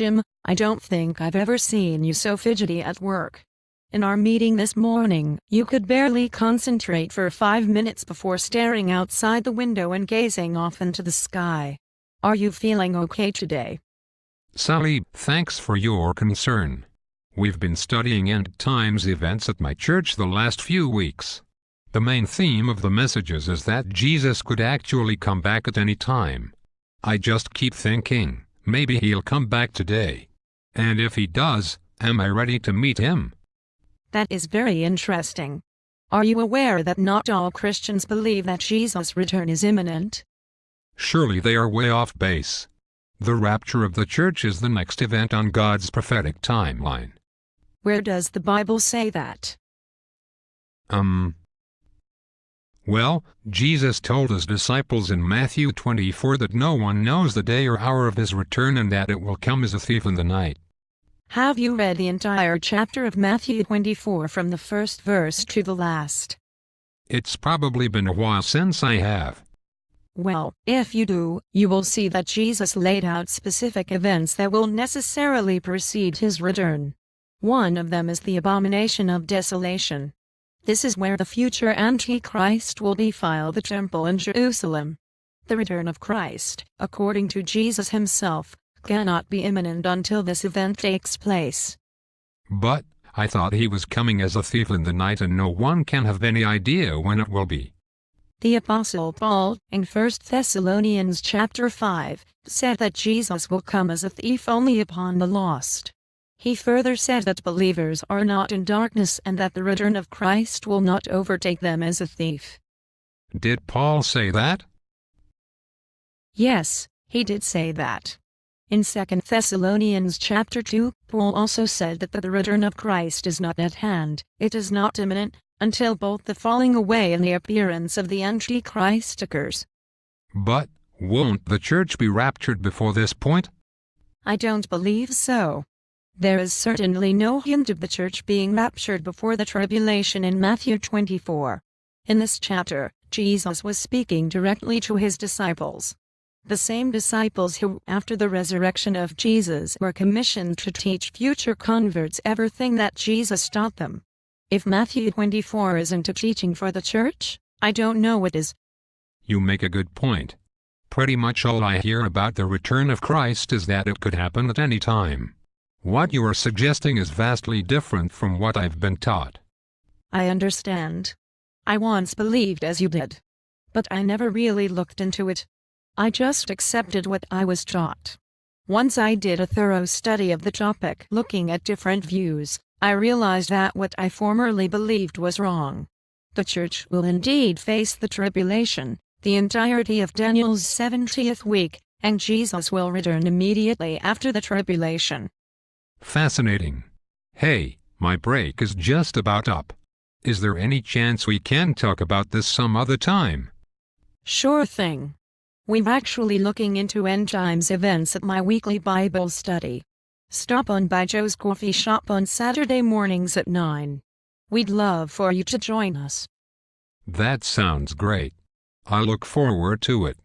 Jim, I don't think I've ever seen you so fidgety at work. In our meeting this morning, you could barely concentrate for 5 minutes before staring outside the window and gazing off into the sky. Are you feeling okay today? Sally, thanks for your concern. We've been studying end times events at my church the last few weeks. The main theme of the messages is that Jesus could actually come back at any time. I just keep thinking, maybe he'll come back today. And if he does, am I ready to meet him? That is very interesting. Are you aware that not all Christians believe that Jesus' return is imminent? Surely they are way off base. The rapture of the church is the next event on God's prophetic timeline. Where does the Bible say that? Well, Jesus told his disciples in Matthew 24 that no one knows the day or hour of his return and that it will come as a thief in the night. Have you read the entire chapter of Matthew 24 from the first verse to the last? It's probably been a while since I have. Well, if you do, you will see that Jesus laid out specific events that will necessarily precede his return. One of them is the Abomination of Desolation. This is where the future Antichrist will defile the temple in Jerusalem. The return of Christ, according to Jesus himself, cannot be imminent until this event takes place. But, I thought he was coming as a thief in the night and no one can have any idea when it will be. The Apostle Paul, in 1 Thessalonians chapter 5, said that Jesus will come as a thief only upon the lost. He further said that believers are not in darkness and that the return of Christ will not overtake them as a thief. Did Paul say that? Yes, he did say that. In 2 Thessalonians chapter 2, Paul also said that the return of Christ is not at hand, it is not imminent, until both the falling away and the appearance of the Antichrist occurs. But, won't the church be raptured before this point? I don't believe so. There is certainly no hint of the church being raptured before the tribulation in Matthew 24. In this chapter, Jesus was speaking directly to his disciples. The same disciples who, after the resurrection of Jesus, were commissioned to teach future converts everything that Jesus taught them. If Matthew 24 isn't a teaching for the church, I don't know what is. You make a good point. Pretty much all I hear about the return of Christ is that it could happen at any time. What you are suggesting is vastly different from what I've been taught. I understand. I once believed as you did. But I never really looked into it. I just accepted what I was taught. Once I did a thorough study of the topic, looking at different views, I realized that what I formerly believed was wrong. The church will indeed face the tribulation, the entirety of Daniel's 70th week, and Jesus will return immediately after the tribulation. Fascinating. Hey, my break is just about up. Is there any chance we can talk about this some other time? Sure thing. We're actually looking into end times events at my weekly Bible study. Stop on by Joe's Coffee Shop on Saturday mornings at 9. We'd love for you to join us. That sounds great. I look forward to it.